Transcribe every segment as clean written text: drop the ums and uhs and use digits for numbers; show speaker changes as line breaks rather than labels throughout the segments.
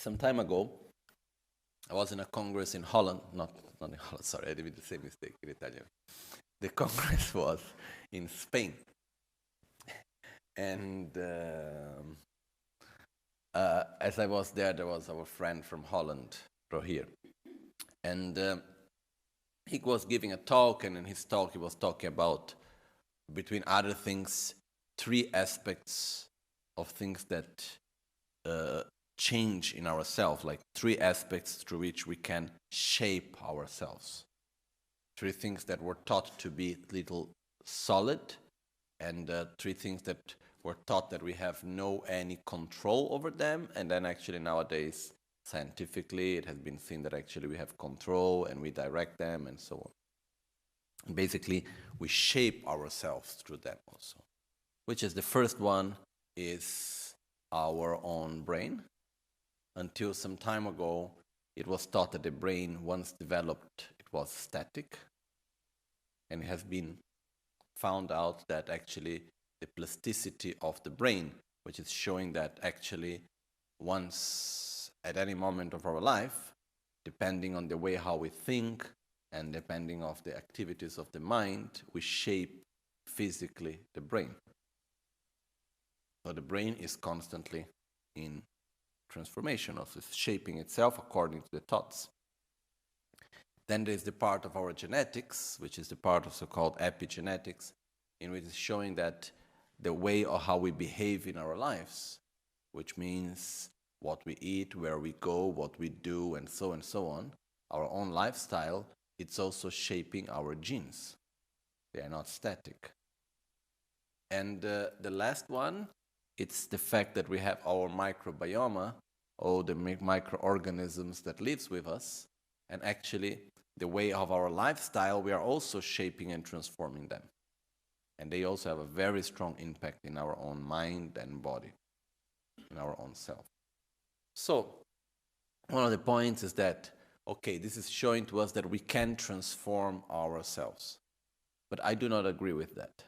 Some time ago, I was in a congress in Holland, not in Holland, sorry, I did the same mistake in Italian. The congress was in Spain. And as I was there was our friend from Holland, Rohir. And he was giving a talk, and in his talk he was talking about, between other things, 3 aspects of things that change in ourselves, like 3 aspects through which we can shape ourselves. 3 things that were taught to be little solid, and 3 things that were taught that we have no any control over them, and then actually nowadays, scientifically, it has been seen that actually we have control and we direct them and so on. And basically, we shape ourselves through them also, which is the first one is our own brain. Until some time ago, it was thought that the brain, once developed, it was static. And it has been found out that actually the plasticity of the brain, which is showing that actually once at any moment of our life, depending on the way how we think and depending on the activities of the mind, we shape physically the brain. So the brain is constantly in transformation, of shaping itself according to the thoughts. Then there is the part of our genetics, which is the part of so-called epigenetics, in which is showing that the way of how we behave in our lives, which means what we eat, where we go, what we do, and so on, our own lifestyle, it's also shaping our genes. They are not static. And the last one, it's the fact that we have our microbiome, or the microorganisms that lives with us, and actually the way of our lifestyle, we are also shaping and transforming them. And they also have a very strong impact in our own mind and body, in our own self. So, one of the points is that, okay, this is showing to us that we can transform ourselves. But I do not agree with that.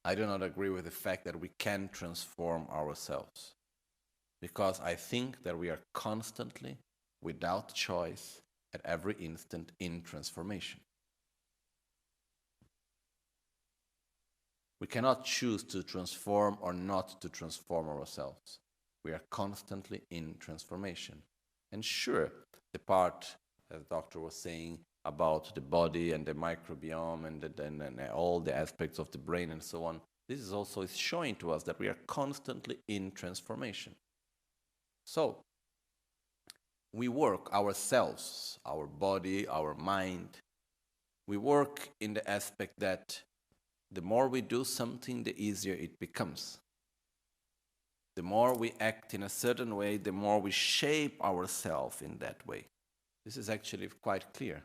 I do not agree with the fact that we can transform ourselves. Because I think that we are constantly, without choice, at every instant in transformation. We cannot choose to transform or not to transform ourselves. We are constantly in transformation. And sure, the part, as the doctor was saying, about the body and the microbiome and all the aspects of the brain and so on, this is also showing to us that we are constantly in transformation. So, we work ourselves, our body, our mind, we work in the aspect that the more we do something, the easier it becomes. The more we act in a certain way, the more we shape ourselves in that way. This is actually quite clear.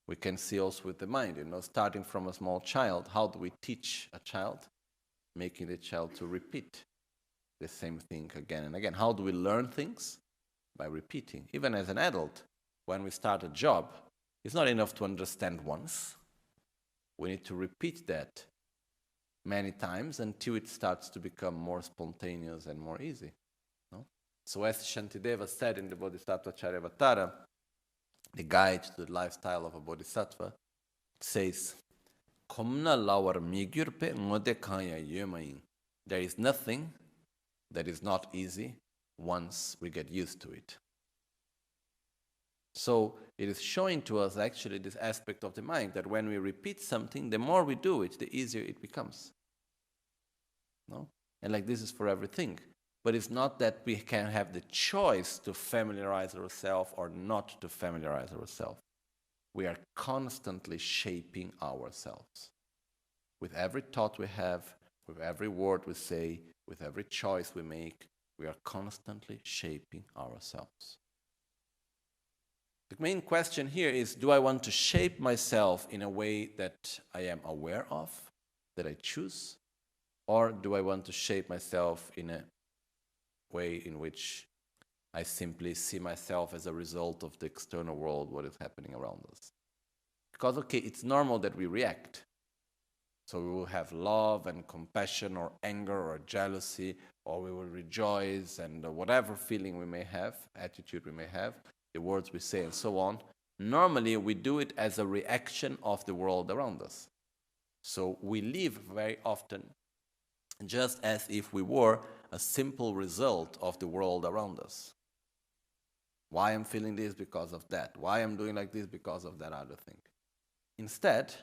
We can see also with the mind, starting from a small child, how do we teach a child? Making the child to repeat the same thing again and again. How do we learn things? By repeating. Even as an adult, when we start a job, it's not enough to understand once. We need to repeat that many times until it starts to become more spontaneous and more easy. No? So as Shantideva said in the Bodhisattva Charyavatara, the guide to the lifestyle of a bodhisattva, says, there is nothing that is not easy once we get used to it. So it is showing to us actually this aspect of the mind, that when we repeat something, the more we do it, the easier it becomes. No? And like this is for everything. But it's not that we can have the choice to familiarize ourselves or not to familiarize ourselves. We are constantly shaping ourselves. With every thought we have, with every word we say, with every choice we make, we are constantly shaping ourselves. The main question here is, do I want to shape myself in a way that I am aware of, that I choose? Or do I want to shape myself in a way in which I simply see myself as a result of the external world, what is happening around us? Because, okay, it's normal that we react. So we will have love and compassion or anger or jealousy, or we will rejoice and whatever feeling we may have, attitude we may have, the words we say and so on. Normally we do it as a reaction of the world around us. So we live very often just as if we were a simple result of the world around us. Why I'm feeling this? Because of that. Why I'm doing like this? Because of that other thing. Instead,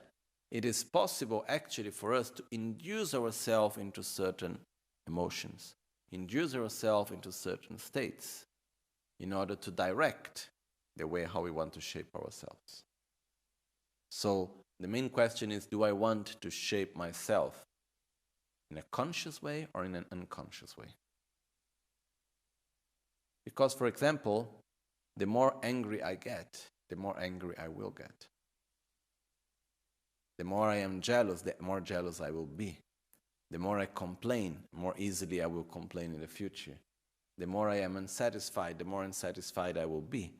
it is possible actually for us to induce ourselves into certain emotions, induce ourselves into certain states in order to direct the way how we want to shape ourselves. So the main question is, do I want to shape myself in a conscious way or in an unconscious way? Because, for example, the more angry I get, the more angry I will get. The more I am jealous, the more jealous I will be. The more I complain, more easily I will complain in the future. The more I am unsatisfied, the more unsatisfied I will be.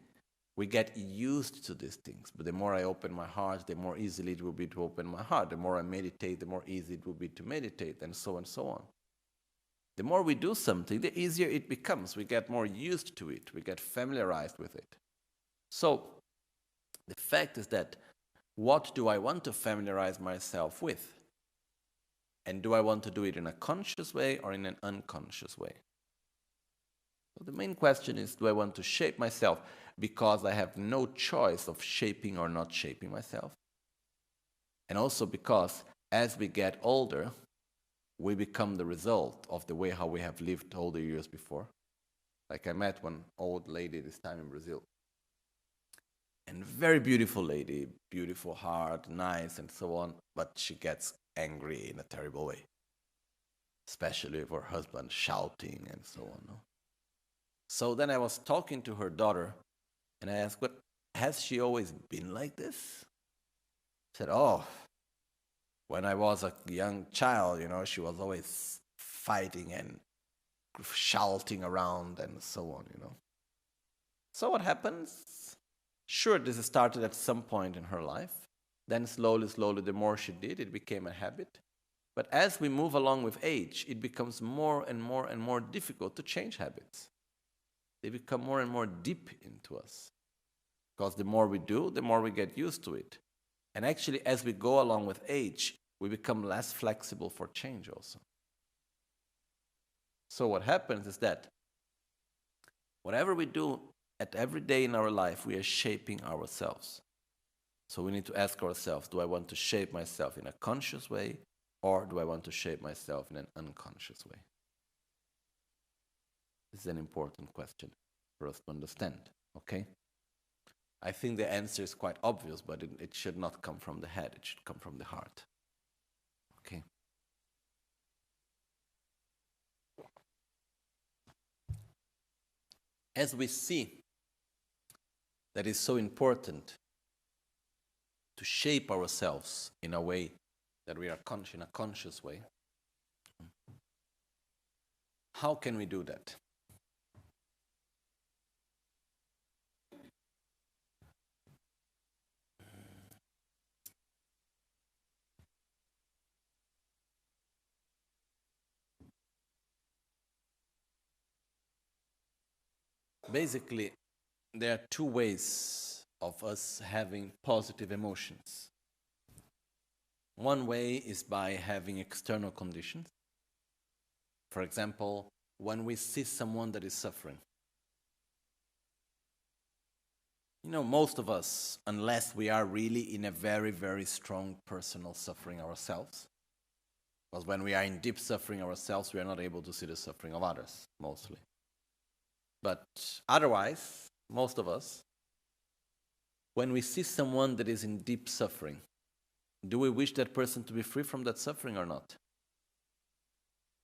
We get used to these things, but the more I open my heart, the more easily it will be to open my heart. The more I meditate, the more easy it will be to meditate, and so on. The more we do something, the easier it becomes. We get more used to it. We get familiarized with it. So, the fact is that, what do I want to familiarize myself with? And do I want to do it in a conscious way or in an unconscious way? So the main question is, do I want to shape myself because I have no choice of shaping or not shaping myself? And also because as we get older, we become the result of the way how we have lived all the years before. Like I met one old lady this time in Brazil. And very beautiful lady, beautiful heart, nice and so on, but she gets angry in a terrible way. Especially with her husband shouting and so on. No? So then I was talking to her daughter and I asked, "But has she always been like this?" She said, "Oh, when I was a young child, she was always fighting and shouting around and so on, So what happens? Sure, this started at some point in her life. Then slowly, the more she did, it became a habit. But as we move along with age, it becomes more and more difficult to change habits. They become more and more deep into us. Because the more we do, the more we get used to it. And actually, as we go along with age, we become less flexible for change also. So what happens is that whatever we do at every day in our life, we are shaping ourselves. So we need to ask ourselves, do I want to shape myself in a conscious way, or do I want to shape myself in an unconscious way? This is an important question for us to understand, okay? I think the answer is quite obvious, but it should not come from the head, it should come from the heart, okay? As we see that it's so important to shape ourselves in a way that we are in a conscious way, how can we do that? Basically, there are two ways of us having positive emotions. One way is by having external conditions. For example, when we see someone that is suffering. Most of us, unless we are really in a very, very strong personal suffering ourselves, because when we are in deep suffering ourselves, we are not able to see the suffering of others, mostly. But otherwise, most of us, when we see someone that is in deep suffering, do we wish that person to be free from that suffering or not?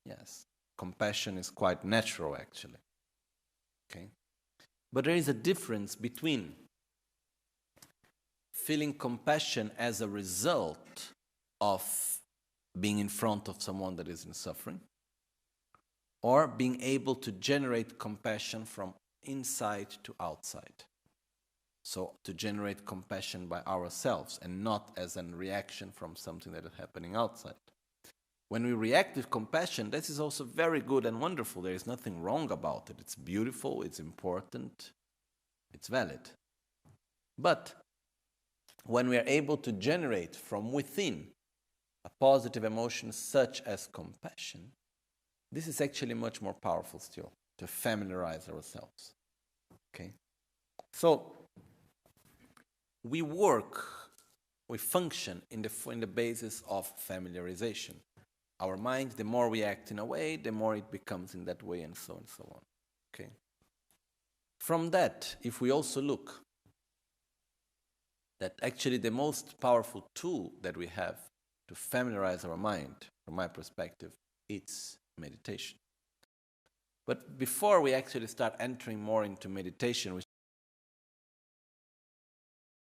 Yes. Compassion is quite natural, actually. Okay? But there is a difference between feeling compassion as a result of being in front of someone that is in suffering, or being able to generate compassion from inside to outside. So to generate compassion by ourselves and not as a reaction from something that is happening outside. When we react with compassion, this is also very good and wonderful. There is nothing wrong about it. It's beautiful, it's important, it's valid. But when we are able to generate from within a positive emotion such as compassion, this is actually much more powerful still, to familiarize ourselves. Okay? So we function in the basis of familiarization. Our mind, the more we act in a way, the more it becomes in that way, and so on. Okay? From that, if we also look that actually the most powerful tool that we have to familiarize our mind, from my perspective, it's meditation. But before we actually start entering more into meditation, the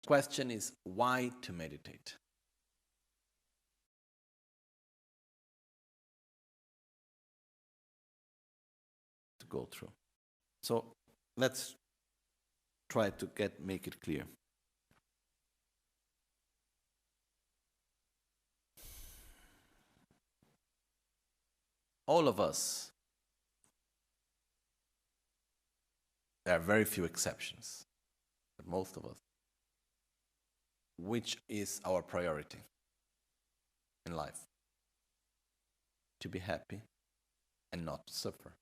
question is, why to meditate? To go through. So let's try to make it clear. All of us, there are very few exceptions, but most of us, which is our priority in life? To be happy and not to suffer.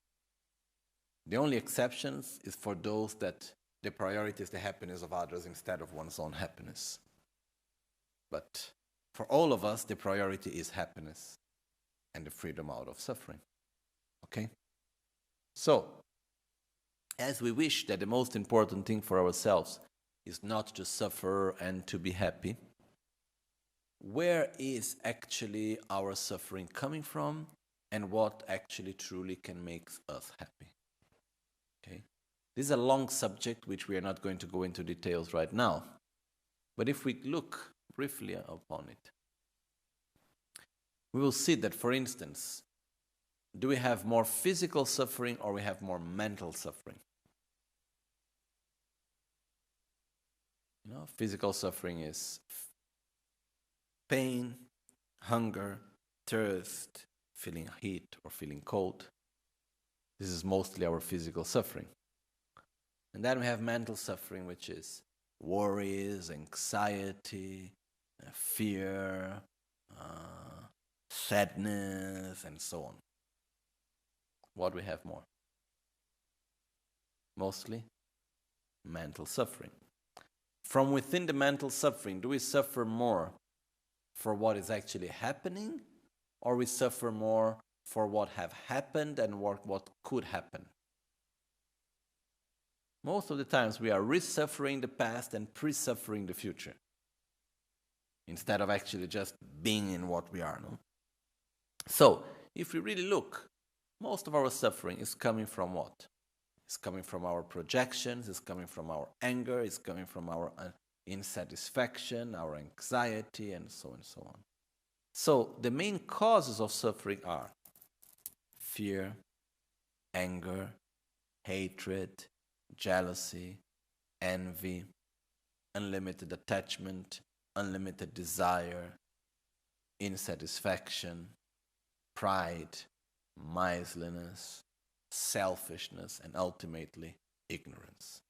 The only exceptions is for those that the priority is the happiness of others instead of one's own happiness. But for all of us, the priority is happiness and the freedom out of suffering. Okay? So, as we wish that the most important thing for ourselves is not to suffer and to be happy, where is actually our suffering coming from and what actually truly can make us happy? Okay? This is a long subject which we are not going to go into details right now. But if we look briefly upon it, we will see that, for instance, do we have more physical suffering or we have more mental suffering? Physical suffering is pain, hunger, thirst, feeling heat or feeling cold. This is mostly our physical suffering. And then we have mental suffering, which is worries, anxiety, fear, sadness, and so on. What we have more? Mostly mental suffering. From within the mental suffering, do we suffer more for what is actually happening, or we suffer more for what have happened and what could happen? Most of the times we are re-suffering the past and pre-suffering the future, instead of actually just being in what we are. No? So, if we really look, most of our suffering is coming from what? It's coming from our projections, it's coming from our anger, it's coming from our insatisfaction, our anxiety, and so on. So, the main causes of suffering are fear, anger, hatred, jealousy, envy, unlimited attachment, unlimited desire, insatisfaction, pride, miserliness, selfishness, and ultimately ignorance.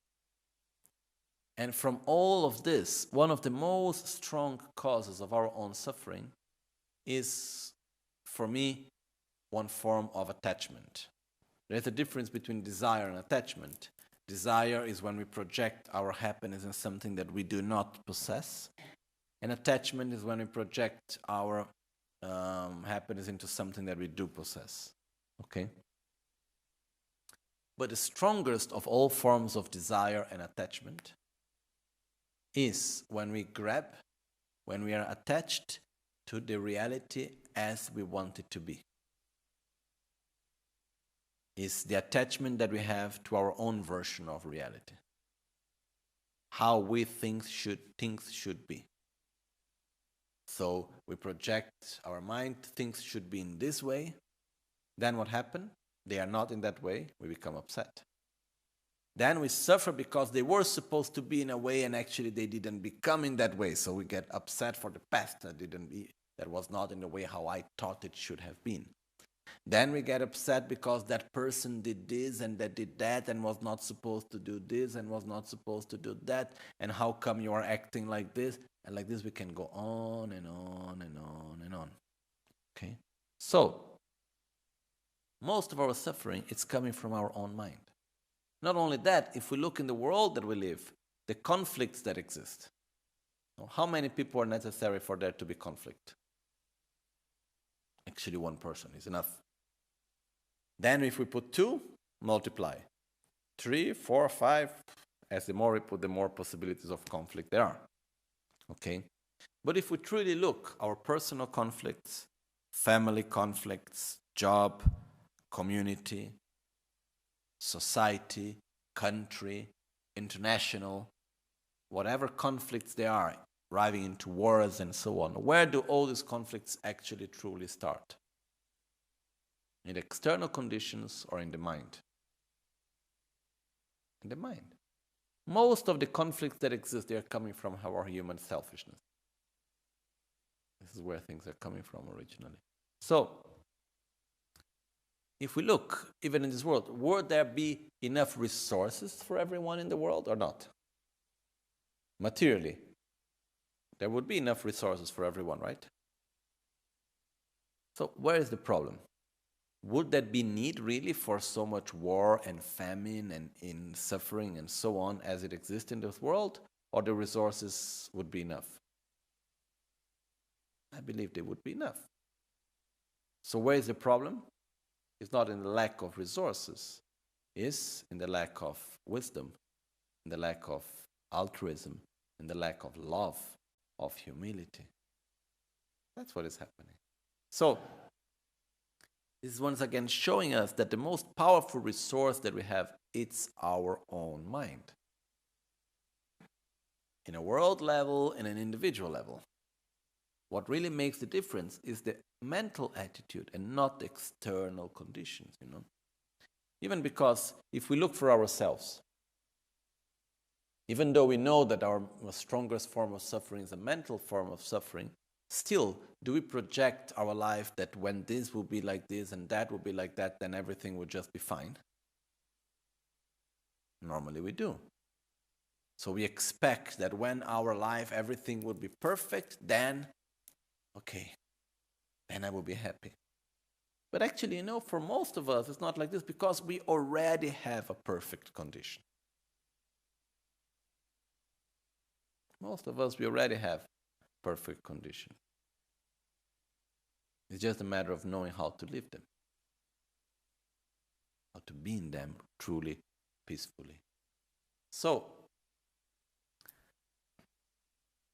And from all of this, one of the most strong causes of our own suffering is, for me, one form of attachment. There's a difference between desire and attachment. Desire is when we project our happiness in something that we do not possess. And attachment is when we project our happiness into something that we do possess. Okay? But the strongest of all forms of desire and attachment is when we are attached to the reality as we want it to be. Is the attachment that we have to our own version of reality. How we think things should be. So we project our mind, things should be in this way. Then what happens? They are not in that way, we become upset. Then we suffer because they were supposed to be in a way and actually they didn't become in that way. So we get upset for the past that was not in the way how I thought it should have been. Then we get upset because that person did this and that did that and was not supposed to do this and was not supposed to do that. And how come you are acting like this? And like this we can go on and on and on and on. Okay? So, most of our suffering is coming from our own mind. Not only that, if we look in the world that we live, the conflicts that exist. How many people are necessary for there to be conflict? Actually, one person is enough. Then if we put 2, multiply. 3, 4, 5, as the more we put, the more possibilities of conflict there are. Okay? But if we truly look, our personal conflicts, family conflicts, job, community, society, country, international, whatever conflicts there are, driving into wars and so on, where do all these conflicts actually truly start? In external conditions or in the mind? In the mind. Most of the conflicts that exist, they are coming from our human selfishness. This is where things are coming from originally. So, if we look, even in this world, would there be enough resources for everyone in the world or not? Materially, there would be enough resources for everyone, right? So where is the problem? Would that be need really for so much war and famine and in suffering and so on as it exists in this world, or the resources would be enough? I believe they would be enough. So where is the problem? It's not in the lack of resources. It's in the lack of wisdom, in the lack of altruism, in the lack of love, of humility. That's what is happening. So, this is once again showing us that the most powerful resource that we have, it's our own mind. In a world level, in an individual level. What really makes the difference is the mental attitude and not the external conditions, Even because if we look for ourselves, even though we know that our strongest form of suffering is a mental form of suffering, still, do we project our life that when this will be like this and that will be like that, then everything will just be fine? Normally we do. So we expect that when our life, everything will be perfect, then, okay, then I will be happy. But actually, for most of us, it's not like this because we already have a perfect condition. Most of us, we already have perfect condition. It's just a matter of knowing how to live them. How to be in them truly, peacefully. So,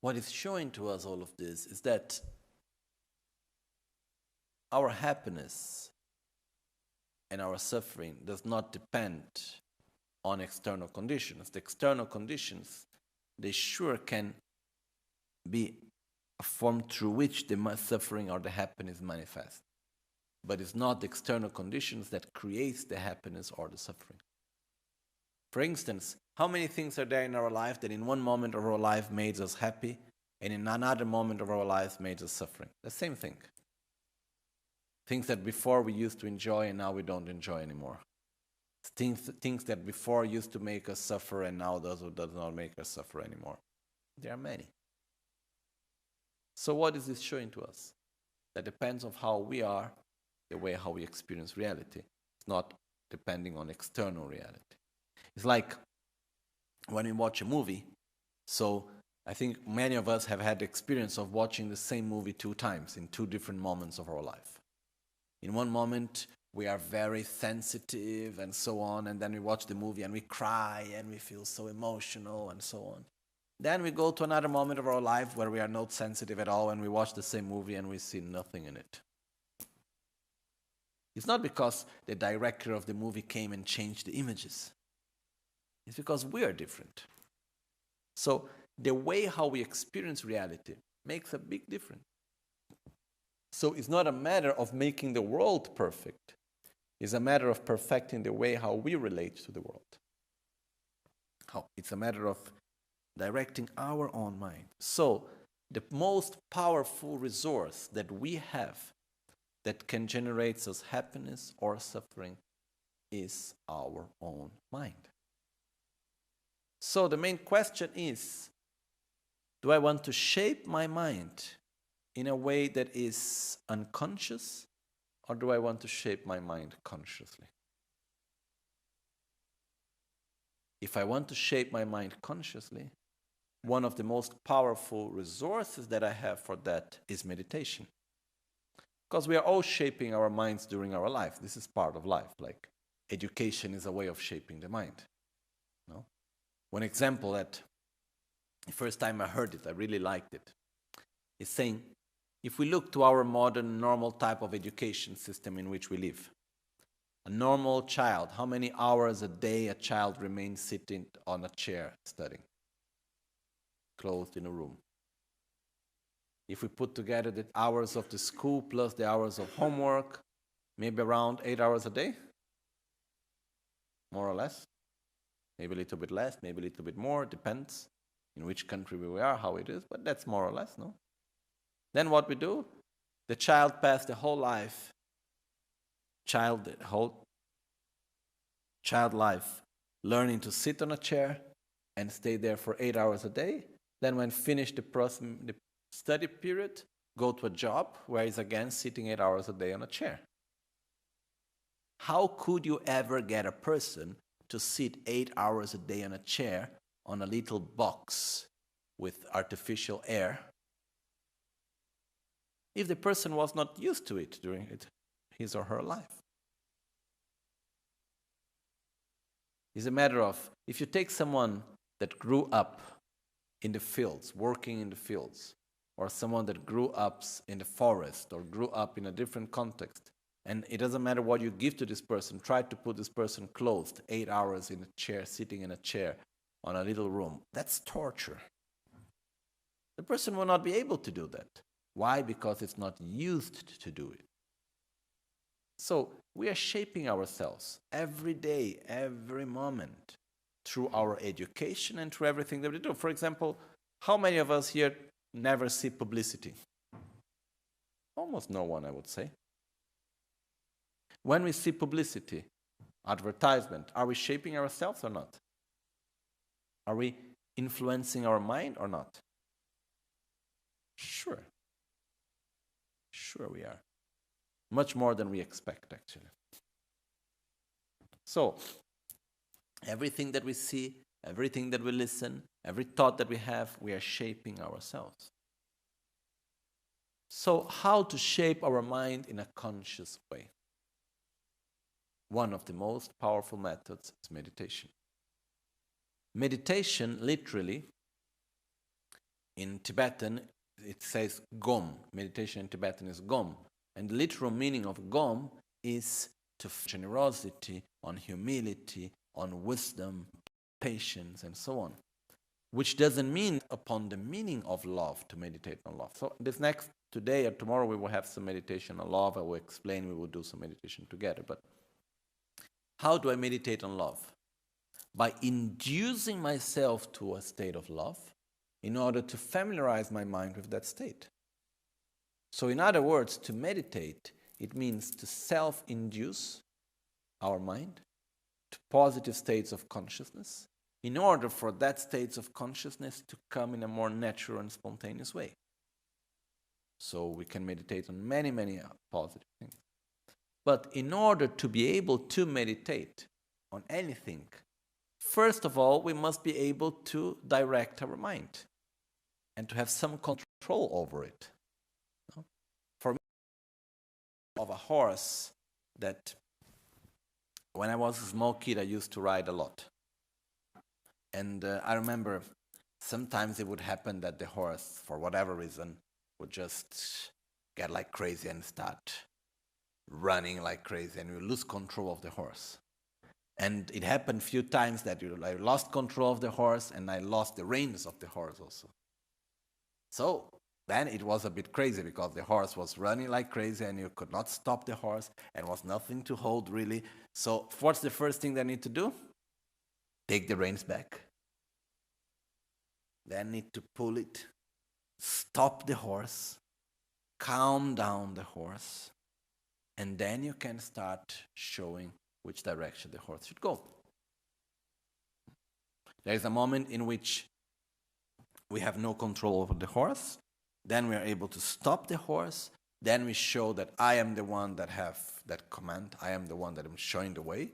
what is showing to us all of this is that our happiness and our suffering does not depend on external conditions. The external conditions, they sure can be a form through which the suffering or the happiness manifests. But it's not the external conditions that creates the happiness or the suffering. For instance, how many things are there in our life that in one moment of our life made us happy and in another moment of our lives made us suffering? The same thing. Things that before we used to enjoy and now we don't enjoy anymore. Things that before used to make us suffer and now does not make us suffer anymore. There are many. So what is this showing to us? That depends on how we are, the way how we experience reality. It's not depending on external reality. It's like when we watch a movie. So I think many of us have had the experience of watching the same movie 2 times in 2 different moments of our life. In one moment, we are very sensitive and so on, and then we watch the movie and we cry and we feel so emotional and so on. Then we go to another moment of our life where we are not sensitive at all and we watch the same movie and we see nothing in it. It's not because the director of the movie came and changed the images. It's because we are different. So the way how we experience reality makes a big difference. So it's not a matter of making the world perfect. It's a matter of perfecting the way how we relate to the world. It's a matter of directing our own mind. So, the most powerful resource that we have that can generate us happiness or suffering is our own mind. So the main question is, do I want to shape my mind in a way that is unconscious, or do I want to shape my mind consciously? If I want to shape my mind consciously, one of the most powerful resources that I have for that is meditation. Because we are all shaping our minds during our life. This is part of life. Like, education is a way of shaping the mind. No? One example that the first time I heard it, I really liked it, is saying, if we look to our modern, normal type of education system in which we live, a normal child, how many hours a day a child remains sitting on a chair studying, closed in a room? If we put together the hours of the school plus the hours of homework, maybe around 8 hours a day, more or less. Maybe a little bit less, maybe a little bit more, depends in which country we are, how it is, but that's more or less, no? Then what we do, the child passed the whole life, child life, learning to sit on a chair and stay there for 8 hours a day. Then when finished the study period, go to a job where he's again sitting 8 hours a day on a chair. How could you ever get a person to sit 8 hours a day on a chair on a little box with artificial air if the person was not used to it during his or her life? It's a matter of, if you take someone that grew up in the fields, working in the fields, or someone that grew up in the forest or grew up in a different context, and it doesn't matter what you give to this person, try to put this person closed 8 hours in a chair, sitting in a chair on a little room, that's torture. The person will not be able to do that. Why? Because it's not used to do it. So we are shaping ourselves every day, every moment, through our education and through everything that we do. For example, how many of us here never see publicity? Almost no one, I would say. When we see publicity, advertisement, are we shaping ourselves or not? Are we influencing our mind or not? Sure. Sure we are. Much more than we expect, actually. So, everything that we see, everything that we listen, every thought that we have, we are shaping ourselves. So, how to shape our mind in a conscious way? One of the most powerful methods is meditation. Meditation, literally, in Tibetan, it says gom. Meditation in Tibetan is gom. And the literal meaning of gom is to generosity, on humility, on wisdom, patience, and so on. Which doesn't mean upon the meaning of love, to meditate on love. So today or tomorrow we will have some meditation on love. I will explain, we will do some meditation together. But how do I meditate on love? By inducing myself to a state of love in order to familiarize my mind with that state. So in other words, to meditate, it means to self-induce our mind to positive states of consciousness in order for that states of consciousness to come in a more natural and spontaneous way. So we can meditate on many, many positive things. But in order to be able to meditate on anything, first of all, we must be able to direct our mind and to have some control over it. For me, of a horse that when I was a small kid, I used to ride a lot. And I remember sometimes it would happen that the horse, for whatever reason, would just get like crazy and start running like crazy, and you lose control of the horse. And it happened a few times that I lost control of the horse and I lost the reins of the horse also. So then it was a bit crazy because the horse was running like crazy and you could not stop the horse and was nothing to hold really. So what's the first thing they need to do? Take the reins back. then need to pull it, stop the horse, calm down the horse, and then you can start showing which direction the horse should go. There is a moment in which we have no control over the horse, then we are able to stop the horse, then we show that I am the one that have that command, I am the one that am showing the way.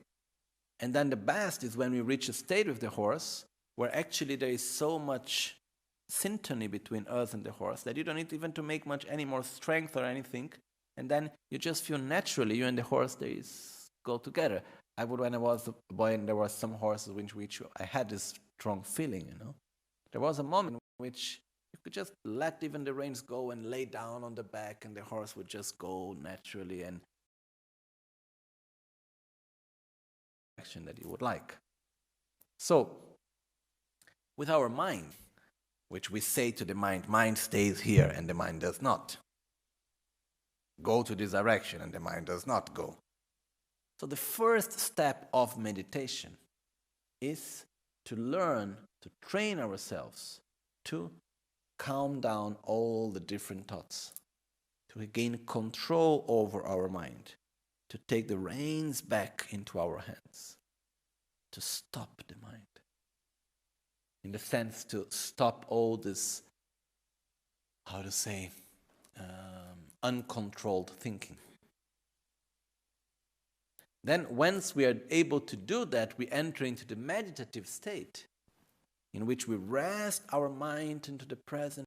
And then the best is when we reach a state with the horse where actually there is so much synchrony between us and the horse that you don't need even to make much any more strength or anything, and then you just feel naturally you and the horse go together. When I was a boy and there were some horses which I had this strong feeling, There was a moment in which you could just let even the reins go and lay down on the back and the horse would just go naturally and action that you would like. So, with our mind, which we say to the mind stays here and the mind does not. Go to this direction and the mind does not go. So the first step of meditation is to learn to train ourselves to calm down all the different thoughts, to gain control over our mind, to take the reins back into our hands, to stop the mind. In the sense to stop all this, uncontrolled thinking. Then once we are able to do that, we enter into the meditative state in which we rest our mind into the present.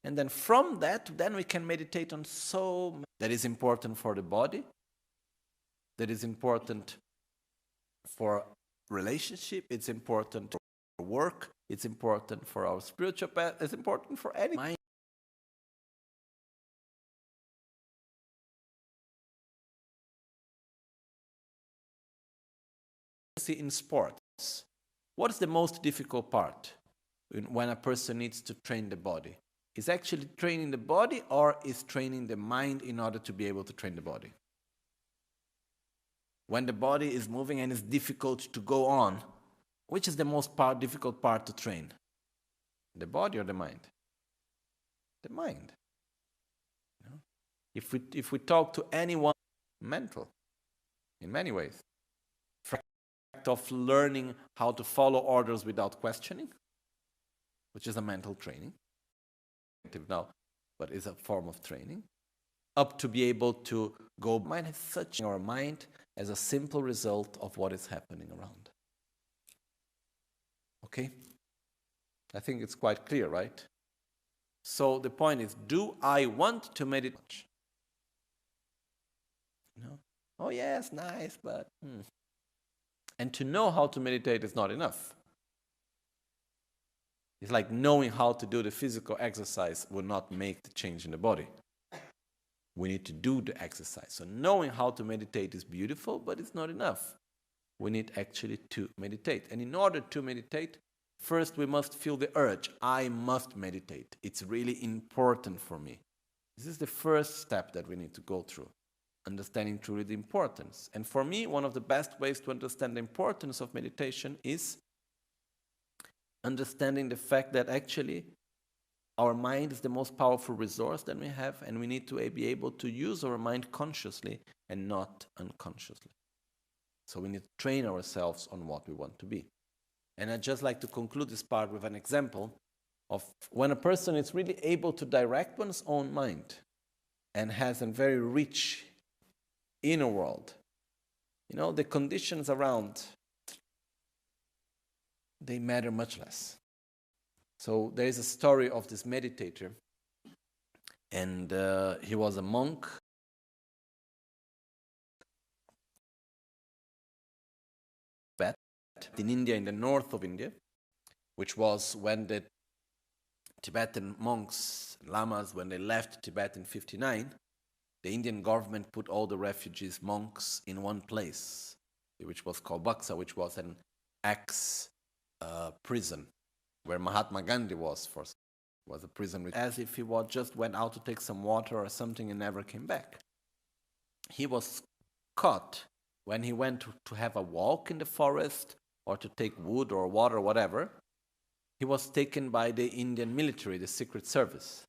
And then from that, then we can meditate on that is important for the body, that is important for relationship, it's important for work, it's important for our spiritual path, it's important for any mind. See in sports, what is the most difficult part when a person needs to train the body? Is actually training the body or is training the mind in order to be able to train the body? When the body is moving and it's difficult to go on, which is the most difficult part to train? The body or the mind? The mind. If we talk to anyone, mental, in many ways. Of learning how to follow orders without questioning, which is a mental training now, but is a form of training, up to be able to go mind as such our mind as a simple result of what is happening around. Okay? I think it's quite clear, right? So the point is, do I want to meditate? Oh yes, nice, but And to know how to meditate is not enough. It's like knowing how to do the physical exercise will not make the change in the body. We need to do the exercise. So knowing how to meditate is beautiful, but it's not enough. We need actually to meditate. And in order to meditate, first we must feel the urge. I must meditate. It's really important for me. This is the first step that we need to go through. Understanding truly the importance. And for me, one of the best ways to understand the importance of meditation is understanding the fact that actually our mind is the most powerful resource that we have, and we need to be able to use our mind consciously and not unconsciously. So we need to train ourselves on what we want to be. And I'd just like to conclude this part with an example of when a person is really able to direct one's own mind and has a very rich inner world. The conditions around, they matter much less. So there is a story of this meditator, and he was a monk. In India, in the north of India, which was when the Tibetan monks, lamas, when they left Tibet in 1959, the Indian government put all the refugees, monks, in one place, which was called Buxa, which was an ex-prison, where Mahatma Gandhi was a prison, as if he just went out to take some water or something and never came back. He was caught when he went to have a walk in the forest or to take wood or water or whatever. he was taken by the Indian military, the Secret Service,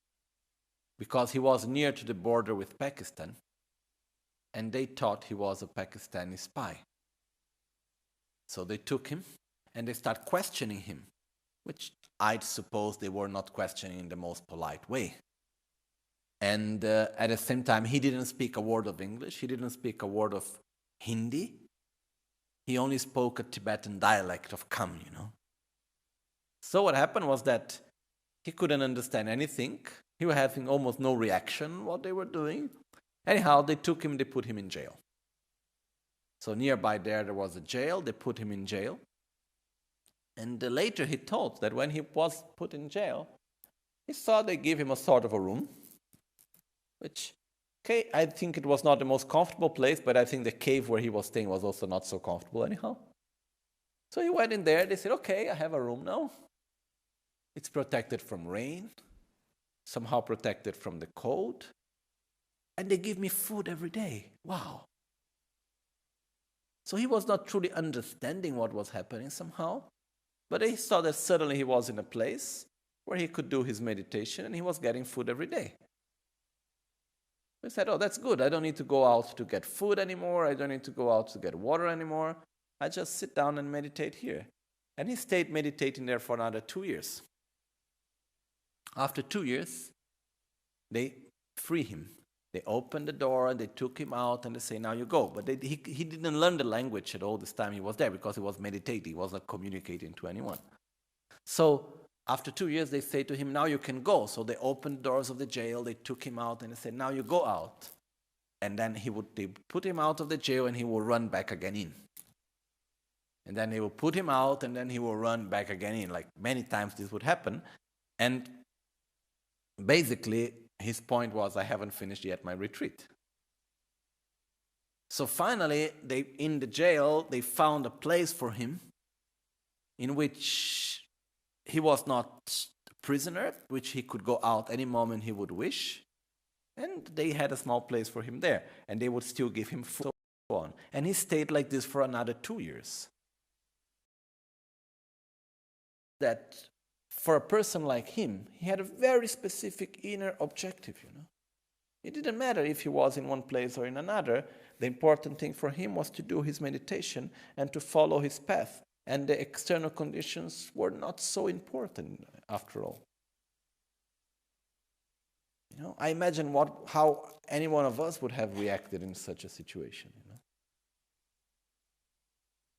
because he was near to the border with Pakistan, and they thought he was a Pakistani spy. So they took him, and they start questioning him, which I'd suppose they were not questioning in the most polite way. And at the same time, he didn't speak a word of English. He didn't speak a word of Hindi. He only spoke a Tibetan dialect of Kham, So what happened was that he couldn't understand anything. He was having almost no reaction what they were doing. Anyhow, they took him, they put him in jail. So nearby there was a jail. They put him in jail. And later he told that when he was put in jail, he saw they gave him a sort of a room, which, okay, I think it was not the most comfortable place, but I think the cave where he was staying was also not so comfortable anyhow. So he went in there. They said, okay, I have a room now. It's protected from rain, somehow protected from the cold. And they give me food every day. Wow. So he was not truly understanding what was happening somehow. But he saw that suddenly he was in a place where he could do his meditation and he was getting food every day. He said, oh, that's good. I don't need to go out to get food anymore. I don't need to go out to get water anymore. I just sit down and meditate here. And he stayed meditating there for another 2 years. After 2 years, they free him. They opened the door and they took him out and they say, now you go. But he didn't learn the language at all this time he was there because he was meditating. He was not communicating to anyone. So after 2 years, they say to him, now you can go. So they opened the doors of the jail. They took him out and they said, now you go out. And then they put him out of the jail and he will run back again in. And then they will put him out and then he will run back again in. Like many times this would happen. And basically, his point was, I haven't finished yet my retreat. So finally, in the jail, they found a place for him in which he was not a prisoner, which he could go out any moment he would wish. And they had a small place for him there. And they would still give him food and so on. And he stayed like this for another 2 years. That for a person like him, he had a very specific inner objective, It didn't matter if he was in one place or in another. The important thing for him was to do his meditation and to follow his path. And the external conditions were not so important after all. I imagine how any one of us would have reacted in such a situation.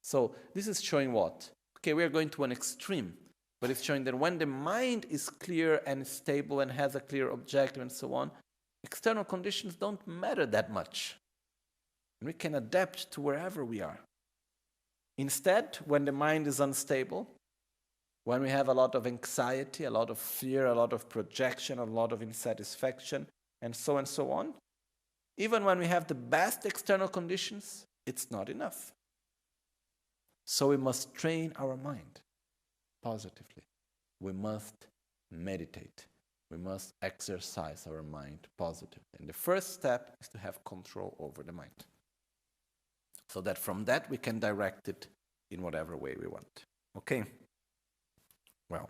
So this is showing what? Okay, we are going to an extreme. But it's showing that when the mind is clear and stable and has a clear objective and so on, external conditions don't matter that much. And we can adapt to wherever we are. Instead, when the mind is unstable, when we have a lot of anxiety, a lot of fear, a lot of projection, a lot of insatisfaction, and so on, even when we have the best external conditions, it's not enough. So we must train our mind positively. We must meditate. We must exercise our mind positively. And the first step is to have control over the mind. So that from that we can direct it in whatever way we want. Okay? Well,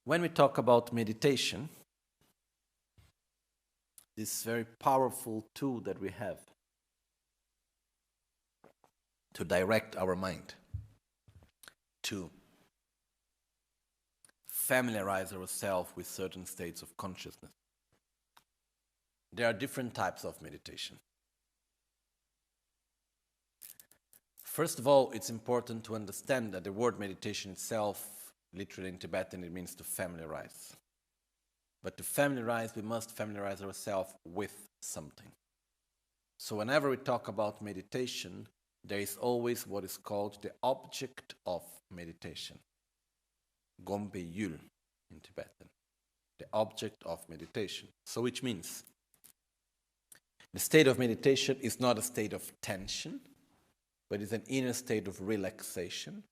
when we talk about meditation, this very powerful tool that we have to direct our mind, to familiarize ourselves with certain states of consciousness. There are different types of meditation. First of all, it's important to understand that the word meditation itself, literally in Tibetan, it means to familiarize. But to familiarize, we must familiarize ourselves with something. So whenever we talk about meditation, there is always what is called the object of meditation. Gombe Yul in Tibetan. The object of meditation. So which means the state of meditation is not a state of tension, but it's an inner state of relaxation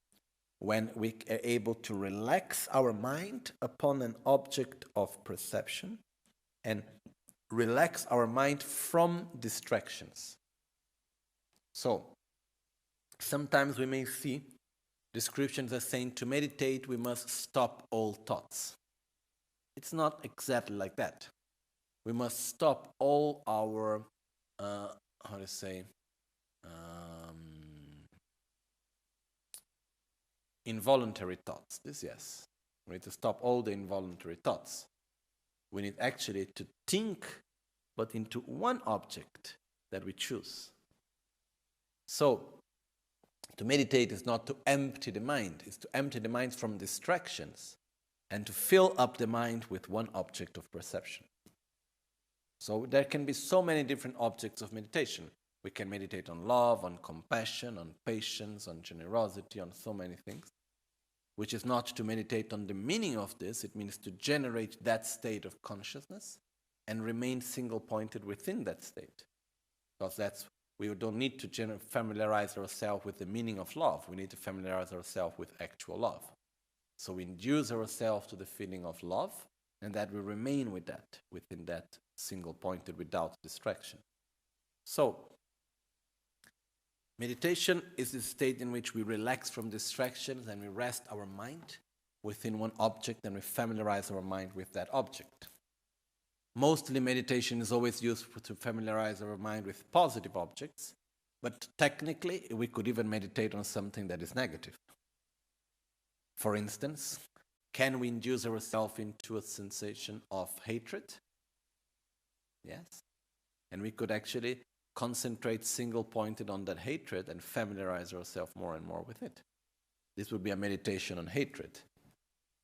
when we are able to relax our mind upon an object of perception and relax our mind from distractions. So, sometimes we may see Descriptions are saying to meditate we must stop all thoughts. It's not exactly like that. We must stop all our, involuntary thoughts. This, yes. We need to stop all the involuntary thoughts. We need actually to think, but into one object that we choose. So, to meditate is not to empty the mind, it's to empty the mind from distractions and to fill up the mind with one object of perception. So there can be so many different objects of meditation. We can meditate on love, on compassion, on patience, on generosity, on so many things, which is not to meditate on the meaning of this. It means to generate that state of consciousness and remain single-pointed within that state. Because we don't need to familiarize ourselves with the meaning of love. We need to familiarize ourselves with actual love. So we induce ourselves to the feeling of love, and that we remain with that, within that single-pointed without distraction. So, meditation is the state in which we relax from distractions and we rest our mind within one object and we familiarize our mind with that object. Mostly meditation is always used to familiarize our mind with positive objects, but technically we could even meditate on something that is negative. For instance, can we induce ourselves into a sensation of hatred? Yes. And we could actually concentrate single-pointed on that hatred and familiarize ourselves more and more with it. This would be a meditation on hatred,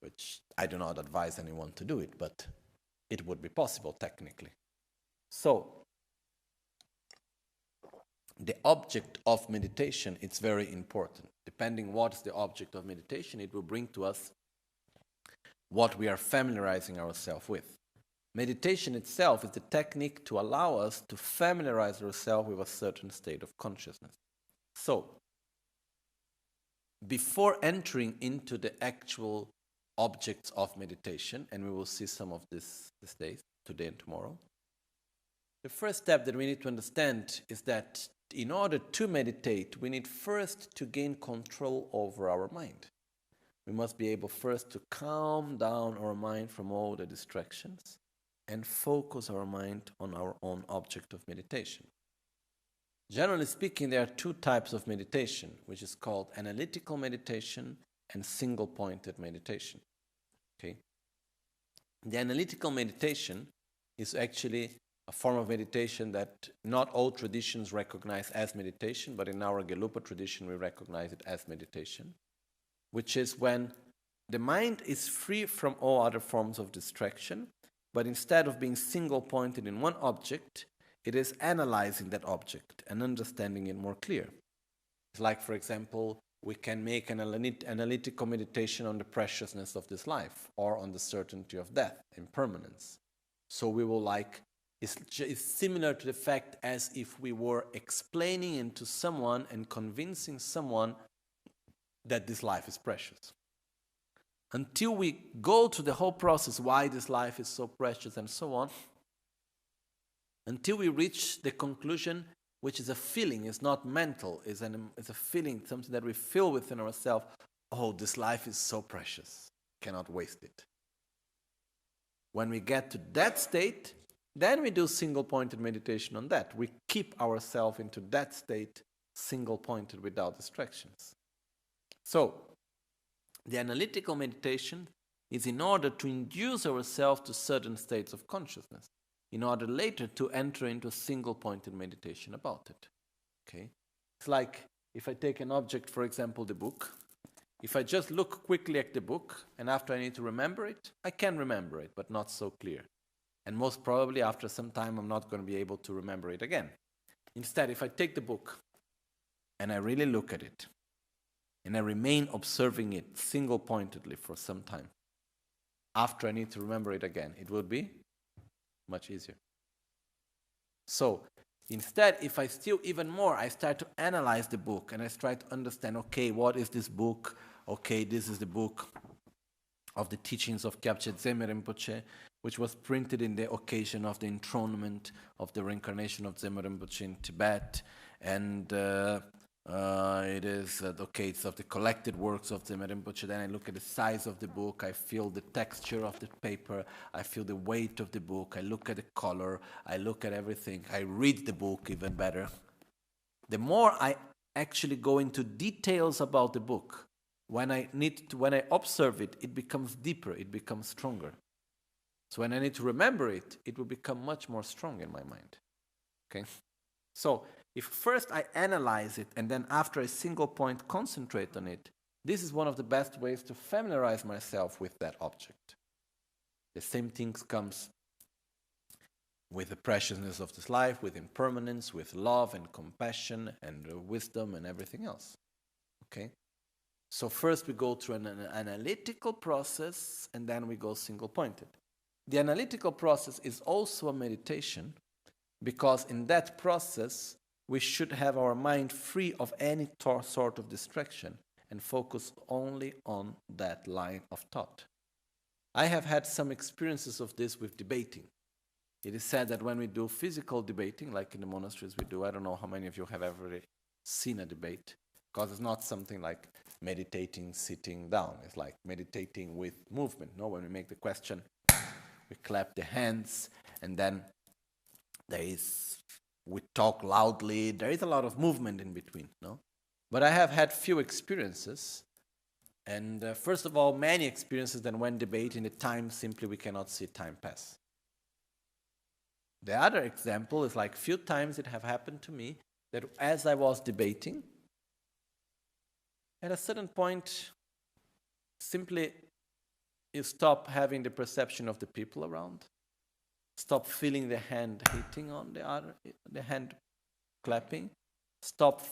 which I do not advise anyone to do it, but it would be possible technically. So, the object of meditation is very important. Depending what is the object of meditation, it will bring to us what we are familiarizing ourselves with. Meditation itself is the technique to allow us to familiarize ourselves with a certain state of consciousness. So, before entering into the actual objects of meditation, and we will see some of this days, today and tomorrow, the first step that we need to understand is that in order to meditate, we need first to gain control over our mind. We must be able first to calm down our mind from all the distractions and focus our mind on our own object of meditation. Generally speaking, there are two types of meditation, which is called analytical meditation and single-pointed meditation. Okay? The analytical meditation is actually a form of meditation that not all traditions recognize as meditation, but in our Gelupa tradition we recognize it as meditation, which is when the mind is free from all other forms of distraction, but instead of being single-pointed in one object, it is analyzing that object and understanding it more clear. It's like, for example, we can make an analytical meditation on the preciousness of this life or on the certainty of death, impermanence. So we will it's similar to the fact as if we were explaining it to someone and convincing someone that this life is precious. Until we go to the whole process, why this life is so precious and so on, until we reach the conclusion, which is a feeling, it's not mental, it's a feeling, something that we feel within ourselves, oh, this life is so precious, cannot waste it. When we get to that state, then we do single-pointed meditation on that. We keep ourselves into that state, single-pointed without distractions. So, the analytical meditation is in order to induce ourselves to certain states of consciousness, in order later to enter into single-pointed meditation about it. Okay? It's like if I take an object, for example, the book. If I just look quickly at the book, and after I need to remember it, I can remember it, but not so clear. And most probably after some time I'm not going to be able to remember it again. Instead, if I take the book and I really look at it, and I remain observing it single-pointedly for some time, after I need to remember it again, it will be much easier. So, instead, if I still even more, I start to analyze the book and I try to understand, okay, what is this book? Okay, this is the book of the teachings of Kyabche Dzeme Rinpoche, which was printed in the occasion of the enthronement of the reincarnation of Dzeme Rinpoche in Tibet. And It is, okay, it's of the collected works of the Rinpoche. Then I look at the size of the book, I feel the texture of the paper, I feel the weight of the book, I look at the color, I look at everything, I read the book even better. The more I actually go into details about the book, when I observe it, it becomes deeper, it becomes stronger. So when I need to remember it, it will become much more strong in my mind. Okay? So if first I analyze it and then after a single point concentrate on it, this is one of the best ways to familiarize myself with that object. The same things comes with the preciousness of this life, with impermanence, with love and compassion and wisdom and everything else. Okay? So first we go through an analytical process and then we go single-pointed. The analytical process is also a meditation because in that process we should have our mind free of any sort of distraction and focus only on that line of thought. I have had some experiences of this with debating. It is said that when we do physical debating, like in the monasteries we do, I don't know how many of you have ever seen a debate, because it's not something like meditating sitting down. It's like meditating with movement. No, when we make the question, we clap the hands, and then we talk loudly. There is a lot of movement in between. No, but I have had few experiences, and first of all, many experiences that when debating, the time simply we cannot see time pass. The other example is like few times it have happened to me that as I was debating, at a certain point, simply you stop having the perception of the people around, stop feeling the hand hitting on the hand clapping, stop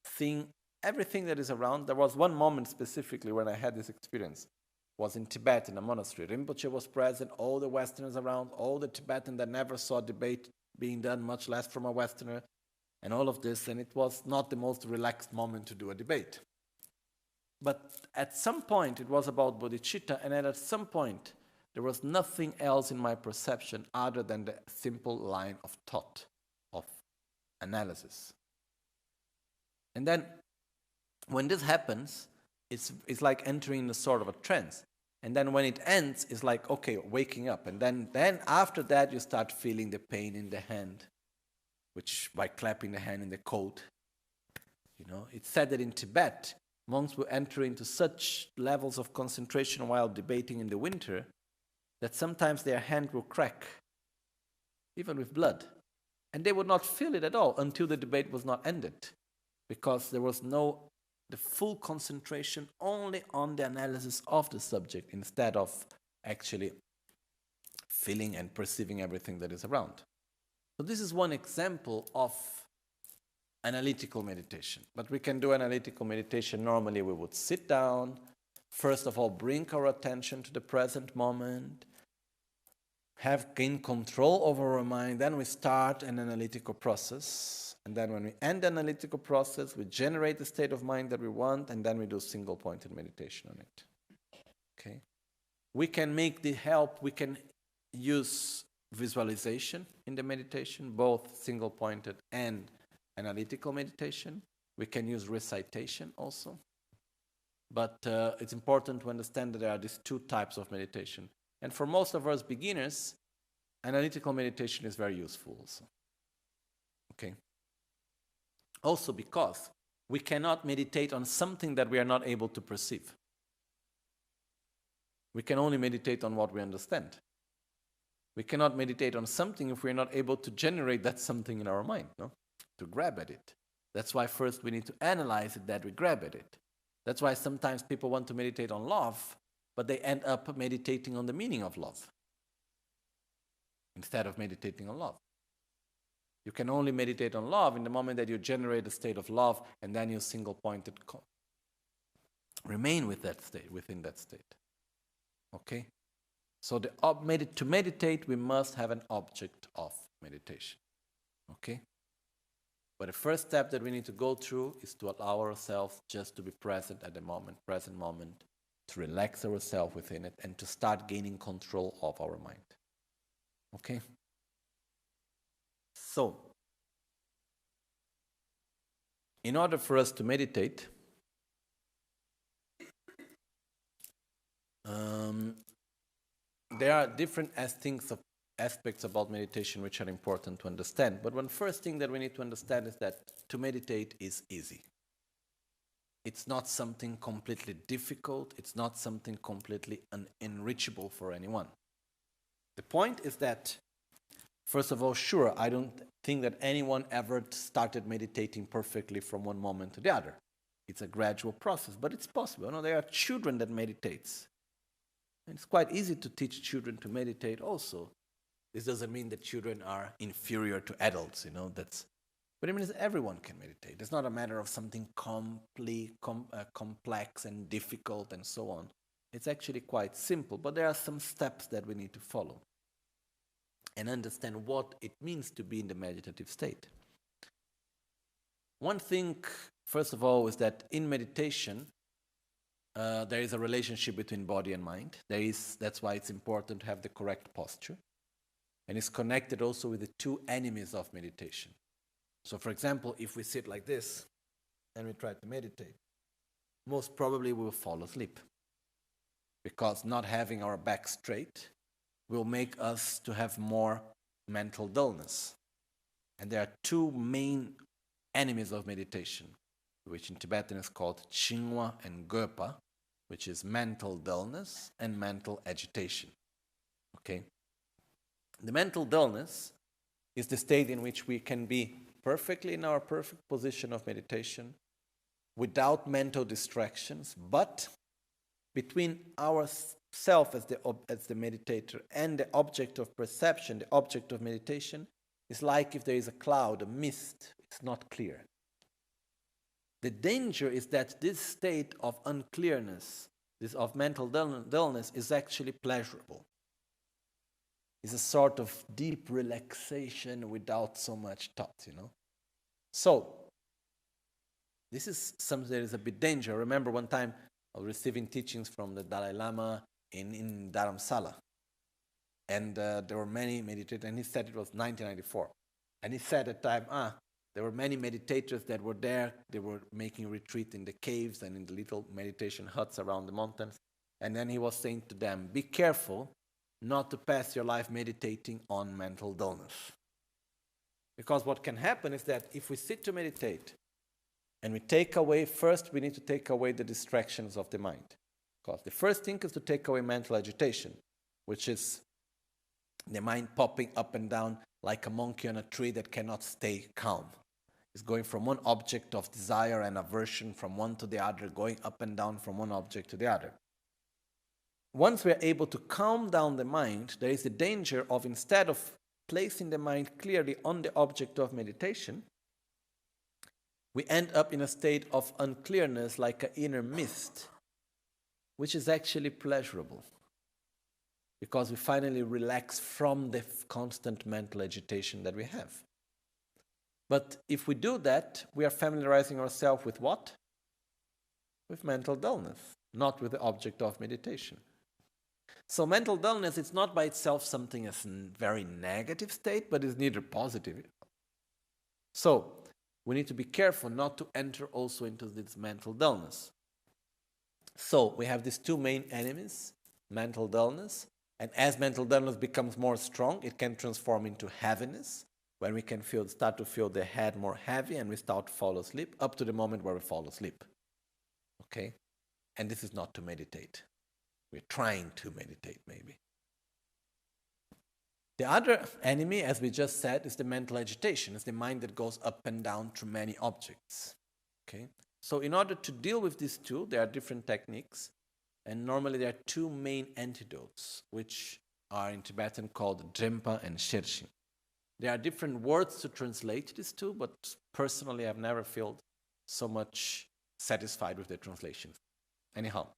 seeing everything that is around. There was one moment specifically when I had this experience. It was in Tibet in a monastery. Rinpoche was present, all the Westerners around, all the Tibetans that never saw debate being done, much less from a Westerner, and all of this, and it was not the most relaxed moment to do a debate. But at some point, it was about bodhicitta, and at some point, there was nothing else in my perception other than the simple line of thought, of analysis. And then, when this happens, it's like entering a sort of a trance. And then when it ends, it's like, okay, waking up. And then after that, you start feeling the pain in the hand, which by clapping the hand in the coat. It's said that in Tibet, monks will enter into such levels of concentration while debating in the winter that sometimes their hand will crack, even with blood. And they would not feel it at all until the debate was not ended, because there was the full concentration only on the analysis of the subject instead of actually feeling and perceiving everything that is around. So this is one example of analytical meditation. But we can do analytical meditation. Normally we would sit down, first of all bring our attention to the present moment, gain control over our mind, then we start an analytical process. And then when we end the analytical process, we generate the state of mind that we want, and then we do single-pointed meditation on it. Okay? We can use visualization in the meditation, both single-pointed and analytical meditation. We can use recitation also. But it's important to understand that there are these two types of meditation. And for most of us beginners, analytical meditation is very useful also. Okay? Also because we cannot meditate on something that we are not able to perceive. We can only meditate on what we understand. We cannot meditate on something if we are not able to generate that something in our mind, no? To grab at it. That's why first we need to analyze it, that we grab at it. That's why sometimes people want to meditate on love, but they end up meditating on the meaning of love instead of meditating on love. You can only meditate on love in the moment that you generate a state of love, and then you single-pointed remain with that state, within that state. Okay? So to meditate, we must have an object of meditation. Okay? But the first step that we need to go through is to allow ourselves just to be present at the present moment, to relax ourselves within it, and to start gaining control of our mind. Okay? So, in order for us to meditate, there are different aspects about meditation which are important to understand. But one first thing that we need to understand is that to meditate is easy. It's not something completely difficult. It's not something completely unenrichable for anyone. The point is that, first of all, sure, I don't think that anyone ever started meditating perfectly from one moment to the other. It's a gradual process, but it's possible. You know, there are children that meditate. And it's quite easy to teach children to meditate also. This doesn't mean that children are inferior to adults, you know. But it means everyone can meditate. It's not a matter of something complex and difficult and so on. It's actually quite simple, but there are some steps that we need to follow and understand what it means to be in the meditative state. One thing, first of all, is that in meditation, there is a relationship between body and mind. That's why it's important to have the correct posture. And it's connected also with the two enemies of meditation. So, for example, if we sit like this and we try to meditate, most probably we will fall asleep. Because not having our back straight will make us to have more mental dullness. And there are two main enemies of meditation, which in Tibetan is called Chingwa and Gopa, which is mental dullness and mental agitation. Okay? The mental dullness is the state in which we can be perfectly in our perfect position of meditation, without mental distractions, but between ourself as the meditator and the object of perception, the object of meditation, is like if there is a cloud, a mist, it's not clear. The danger is that this state of unclearness, this of mental dullness, is actually pleasurable. It's a sort of deep relaxation without so much thought, you know. So, this is something that is a bit dangerous. I remember one time I was receiving teachings from the Dalai Lama in Dharamsala. And there were many meditators, and he said it was 1994. And he said at the time, there were many meditators that were there. They were making retreat in the caves and in the little meditation huts around the mountains. And then he was saying to them, be careful not to pass your life meditating on mental dullness. Because what can happen is that if we sit to meditate and we we need to take away the distractions of the mind. Because the first thing is to take away mental agitation, which is the mind popping up and down like a monkey on a tree that cannot stay calm. It's going from one object of desire and aversion from one to the other, going up and down from one object to the other. Once we are able to calm down the mind, there is the danger of, instead of placing the mind clearly on the object of meditation, we end up in a state of unclearness like an inner mist, which is actually pleasurable, because we finally relax from the constant mental agitation that we have. But if we do that, we are familiarizing ourselves with what? With mental dullness, not with the object of meditation. So mental dullness, it's not by itself something as a very negative state, but it's neither positive. So we need to be careful not to enter also into this mental dullness. So we have these two main enemies, mental dullness, and as mental dullness becomes more strong, it can transform into heaviness, when we can start to feel the head more heavy and we start to fall asleep, up to the moment where we fall asleep. Okay? And this is not to meditate. We're trying to meditate, maybe. The other enemy, as we just said, is the mental agitation. It's the mind that goes up and down through many objects. Okay? So in order to deal with these two, there are different techniques. And normally there are two main antidotes, which are in Tibetan called Drempa and Shershin. There are different words to translate these two, but personally I've never felt so much satisfied with the translations. Anyhow,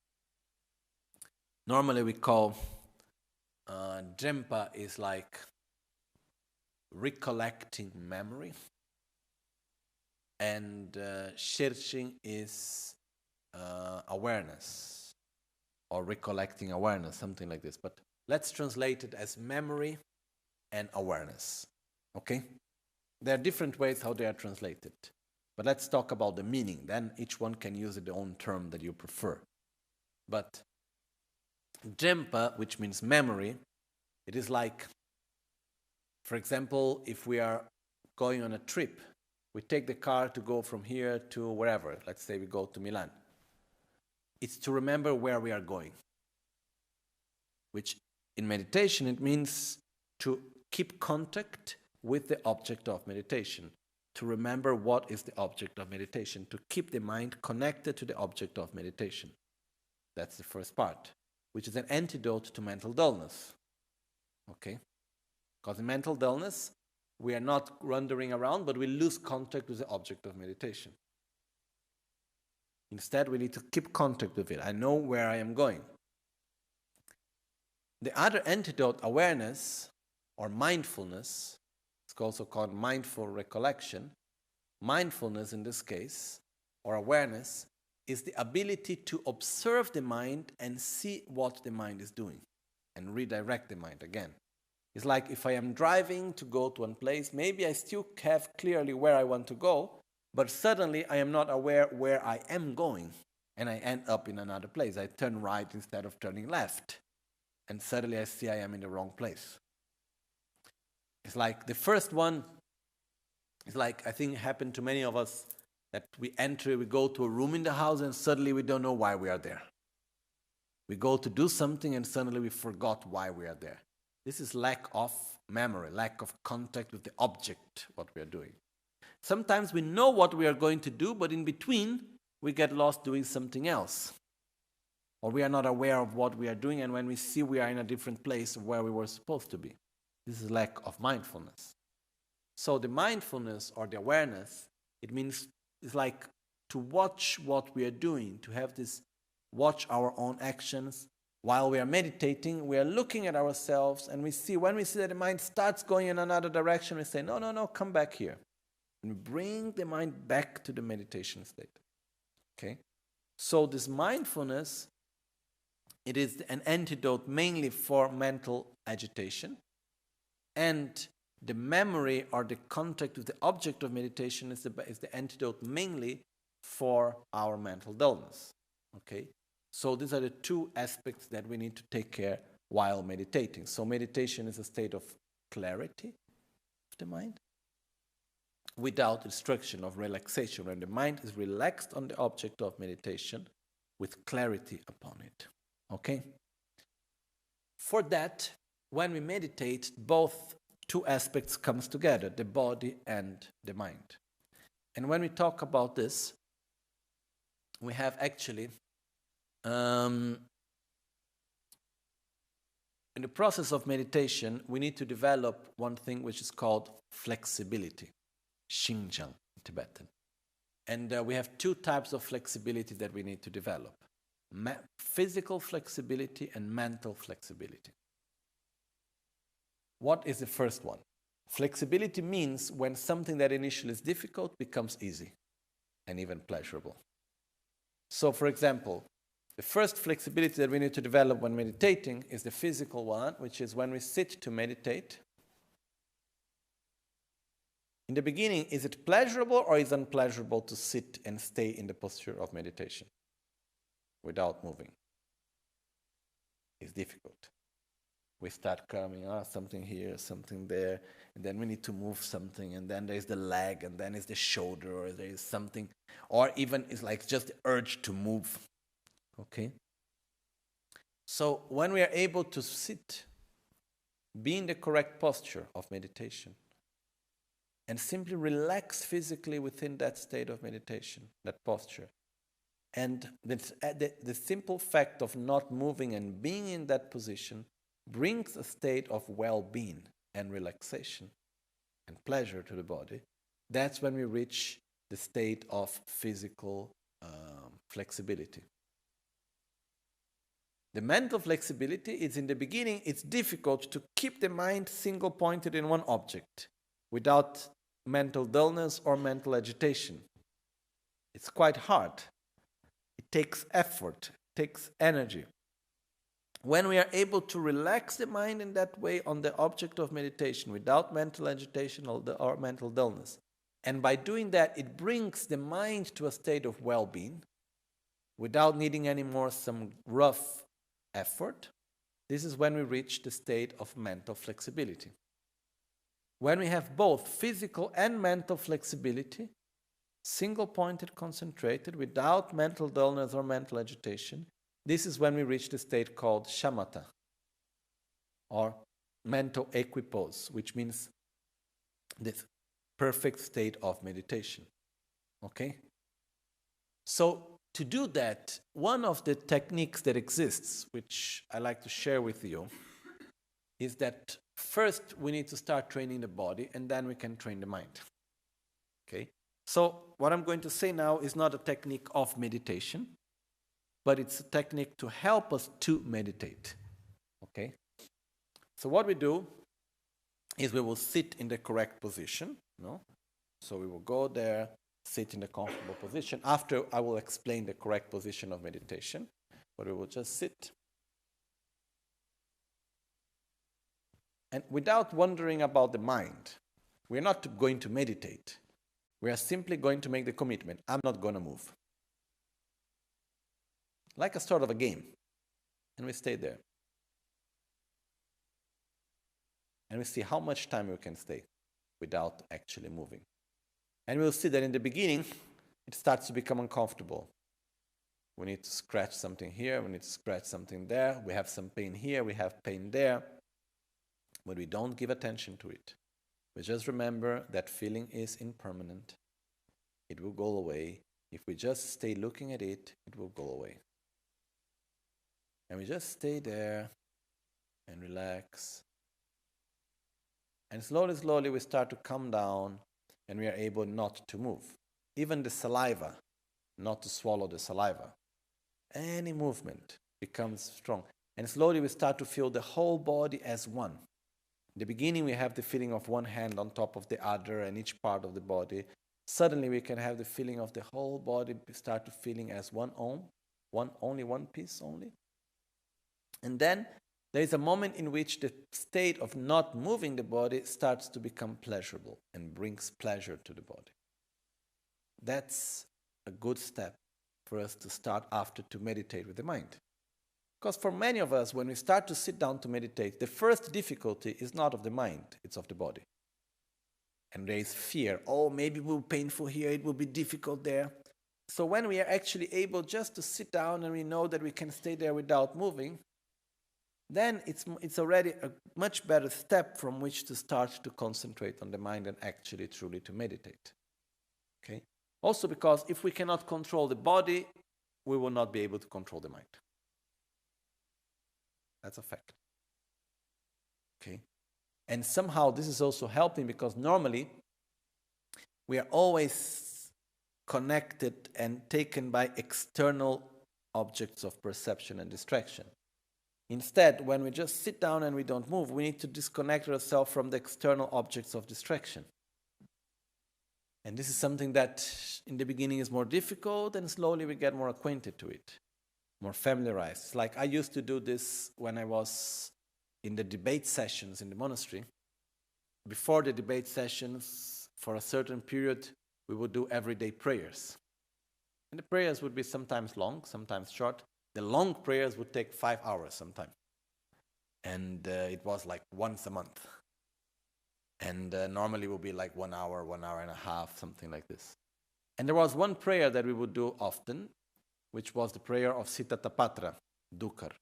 normally we call Drempa is like recollecting memory, and Shershin is awareness, or recollecting awareness, something like this. But let's translate it as memory and awareness. Okay? There are different ways how they are translated. But let's talk about the meaning. Then each one can use the own term that you prefer. But Jempa, which means memory, it is like, for example, if we are going on a trip, we take the car to go from here to wherever. Let's say we go to Milan. It's to remember where we are going, which in meditation it means to keep contact with the object of meditation, to remember what is the object of meditation, to keep the mind connected to the object of meditation. That's the first part, which is an antidote to mental dullness. Okay? Because in mental dullness, we are not wandering around, but we lose contact with the object of meditation. Instead, we need to keep contact with it. I know where I am going. The other antidote, awareness or mindfulness, it's also called mindful recollection. Mindfulness in this case, or awareness, is the ability to observe the mind and see what the mind is doing and redirect the mind again. It's like if I am driving to go to one place, maybe I still have clearly where I want to go, but suddenly I am not aware where I am going, and I end up in another place. I turn right instead of turning left, and suddenly I see I am in the wrong place. It's like the first one, it's like I think happened to many of us, that we go to a room in the house, and suddenly we don't know why we are there. We go to do something, and suddenly we forgot why we are there. This is lack of memory, lack of contact with the object, what we are doing. Sometimes we know what we are going to do, but in between, we get lost doing something else. Or we are not aware of what we are doing, and when we see we are in a different place of where we were supposed to be. This is lack of mindfulness. So the mindfulness or the awareness, it means it's like to watch what we are doing, to have this, watch our own actions. While we are meditating, we are looking at ourselves, and when we see that the mind starts going in another direction, we say, no, come back here. And we bring the mind back to the meditation state. Okay? So this mindfulness, it is an antidote mainly for mental agitation. And the memory or the contact with the object of meditation is the antidote mainly for our mental dullness. Okay? So these are the two aspects that we need to take care while meditating. So meditation is a state of clarity of the mind without restriction, of relaxation, when the mind is relaxed on the object of meditation with clarity upon it. Okay? For that, when we meditate, both two aspects comes together, the body and the mind. And when we talk about this, we have actually in the process of meditation, we need to develop one thing which is called flexibility, Xinjiang in Tibetan. And we have two types of flexibility that we need to develop. Physical flexibility and mental flexibility. What is the first one? Flexibility means when something that initially is difficult becomes easy and even pleasurable. So, for example, the first flexibility that we need to develop when meditating is the physical one, which is when we sit to meditate. In the beginning, is it pleasurable or is it unpleasurable to sit and stay in the posture of meditation without moving? It's difficult. We start coming, something here, something there, and then we need to move something, and then there's the leg, and then it's the shoulder, or there is something, or even it's like just the urge to move. Okay? So when we are able to sit, be in the correct posture of meditation, and simply relax physically within that state of meditation, that posture, and the simple fact of not moving and being in that position brings a state of well-being and relaxation and pleasure to the body. That's when we reach the state of physical flexibility. The mental flexibility is, in the beginning, it's difficult to keep the mind single-pointed in one object without mental dullness or mental agitation. It's quite hard. It takes effort, it takes energy. When we are able to relax the mind in that way on the object of meditation without mental agitation or mental dullness, And by doing that, it brings the mind to a state of well-being without needing any more some rough effort. This is when we reach the state of mental flexibility. When we have both physical and mental flexibility, single-pointed, concentrated, without mental dullness or mental agitation, this is when we reach the state called shamatha, or mental equipoise, which means this perfect state of meditation. Okay? So to do that, one of the techniques that exists, which I like to share with you, is that first we need to start training the body, and then we can train the mind. Okay? So what I'm going to say now is not a technique of meditation, but it's a technique to help us to meditate. Okay? So what we do is we will sit in the correct position. No? So we will go there, sit in the comfortable position. After I will explain the correct position of meditation, but we will just sit. And without wondering about the mind, we're not going to meditate. We are simply going to make the commitment. I'm not going to move. Like a sort of a game. And we stay there. And we see how much time we can stay without actually moving. And we'll see that in the beginning, it starts to become uncomfortable. We need to scratch something here, we need to scratch something there, we have some pain here, we have pain there, but we don't give attention to it. We just remember that feeling is impermanent. It will go away. If we just stay looking at it, it will go away. And we just stay there and relax. And slowly, slowly we start to calm down, and we are able not to move. Even the saliva, not to swallow the saliva. Any movement becomes strong. And slowly we start to feel the whole body as one. In the beginning we have the feeling of one hand on top of the other and each part of the body. Suddenly we can have the feeling of the whole body start to feeling as only one piece only. And then there is a moment in which the state of not moving the body starts to become pleasurable and brings pleasure to the body. That's a good step for us to start after to meditate with the mind. Because for many of us, when we start to sit down to meditate, the first difficulty is not of the mind, it's of the body. And there is fear. Oh, maybe it will be painful here, it will be difficult there. So when we are actually able just to sit down and we know that we can stay there without moving, then it's already a much better step from which to start to concentrate on the mind and actually truly to meditate. Okay? Also because if we cannot control the body, we will not be able to control the mind. That's a fact. Okay? And somehow this is also helping because normally we are always connected and taken by external objects of perception and distraction. Instead, when we just sit down and we don't move, we need to disconnect ourselves from the external objects of distraction. And this is something that in the beginning is more difficult, and slowly we get more acquainted to it, more familiarized. Like I used to do this when I was in the debate sessions in the monastery. Before the debate sessions, for a certain period, we would do everyday prayers. And the prayers would be sometimes long, sometimes short. The long prayers would take 5 hours sometimes. And it was like once a month. And normally it would be like 1 hour, 1 hour and a half, something like this. And there was one prayer that we would do often, which was the prayer of Sitatapatra, Dukar.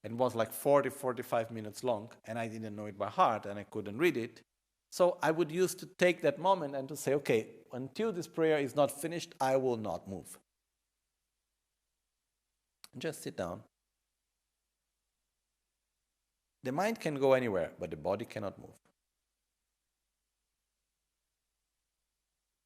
And it was like 45 minutes long, and I didn't know it by heart, and I couldn't read it. So I would use to take that moment and to say, okay, until this prayer is not finished, I will not move. Just sit down. The mind can go anywhere, but the body cannot move.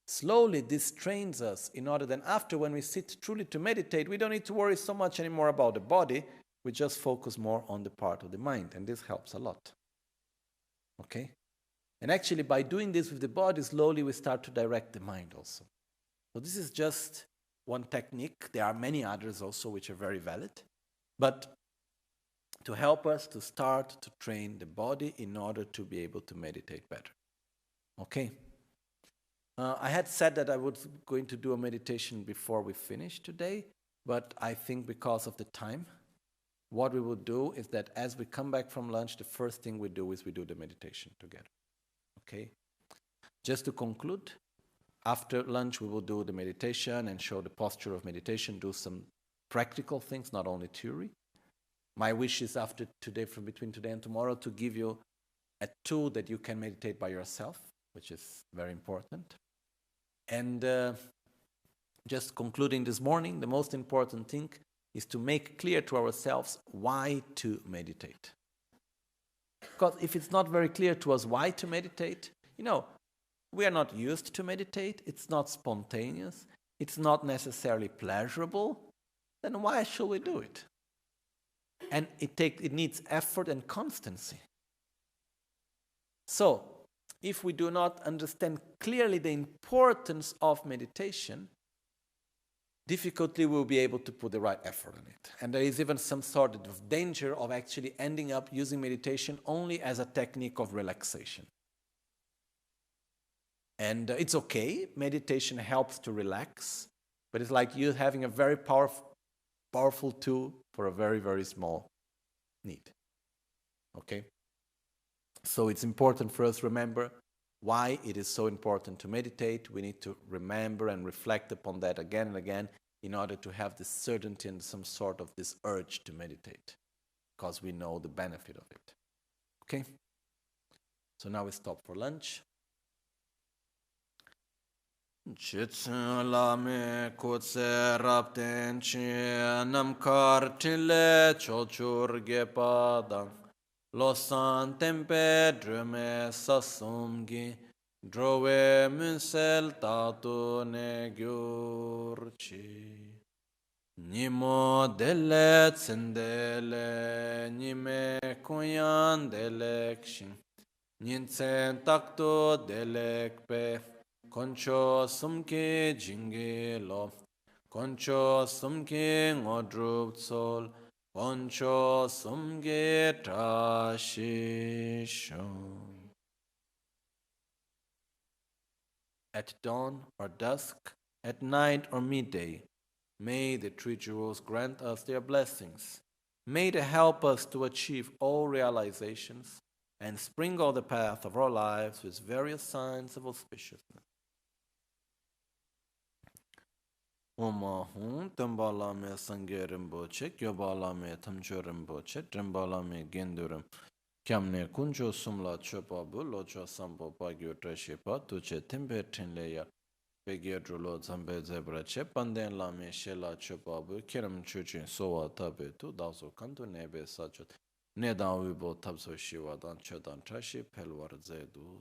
Slowly, this trains us in order that after when we sit truly to meditate, we don't need to worry so much anymore about the body. We just focus more on the part of the mind, and this helps a lot. Okay? And actually, by doing this with the body, slowly we start to direct the mind also. So this is just one technique. There are many others also which are very valid. But to help us to start to train the body in order to be able to meditate better. Okay? I had said that I was going to do a meditation before we finish today, but I think because of the time, what we will do is that as we come back from lunch, the first thing we do is we do the meditation together. Okay? Just to conclude, after lunch we will do the meditation and show the posture of meditation, do some practical things, not only theory. My wish is after today, from between today and tomorrow, to give you a tool that you can meditate by yourself, which is very important. And just concluding this morning, the most important thing is to make clear to ourselves why to meditate. Because if it's not very clear to us why to meditate, we are not used to meditate, it's not spontaneous, it's not necessarily pleasurable, then why should we do it? And it needs effort and constancy. So, if we do not understand clearly the importance of meditation, difficultly we'll be able to put the right effort on it. And there is even some sort of danger of actually ending up using meditation only as a technique of relaxation. And it's okay, meditation helps to relax, but it's like you having a very powerful tool for a very, very small need. Okay? So it's important for us to remember why it is so important to meditate. We need to remember and reflect upon that again and again in order to have this certainty and some sort of this urge to meditate, because we know the benefit of it. Okay? So now we stop for lunch. Chitsun lame kutse rapten chi namkar tile chochur gepadang losan tempe drume sasumgi drove munsel tatu ne gyurchi nimo dele tsendele nime kunyan delekshin nintsen takto delekpe Concho sumke jinge lo, concho sumke ngodrup sol, concho sumke trashisho. At dawn or dusk, at night or midday, may the three jewels grant us their blessings. May they help us to achieve all realizations and sprinkle the path of our lives with various signs of auspiciousness. Oma hun tembala me sange rinpoche, kyobala me tamcho rinpoche, trembala me gendurim. Kyamne kunjo sumla chopa bu locho sampo pagyo treshipa, tuche tempe tinleya. Pegye drulo zambe zebrache, panden la me shela chopa bu, kiram chuchin sowa tabe tu, daso kanto nebe sachot. Nedan wibo tabso shiwa dan chodan trashi, pelwar zedu.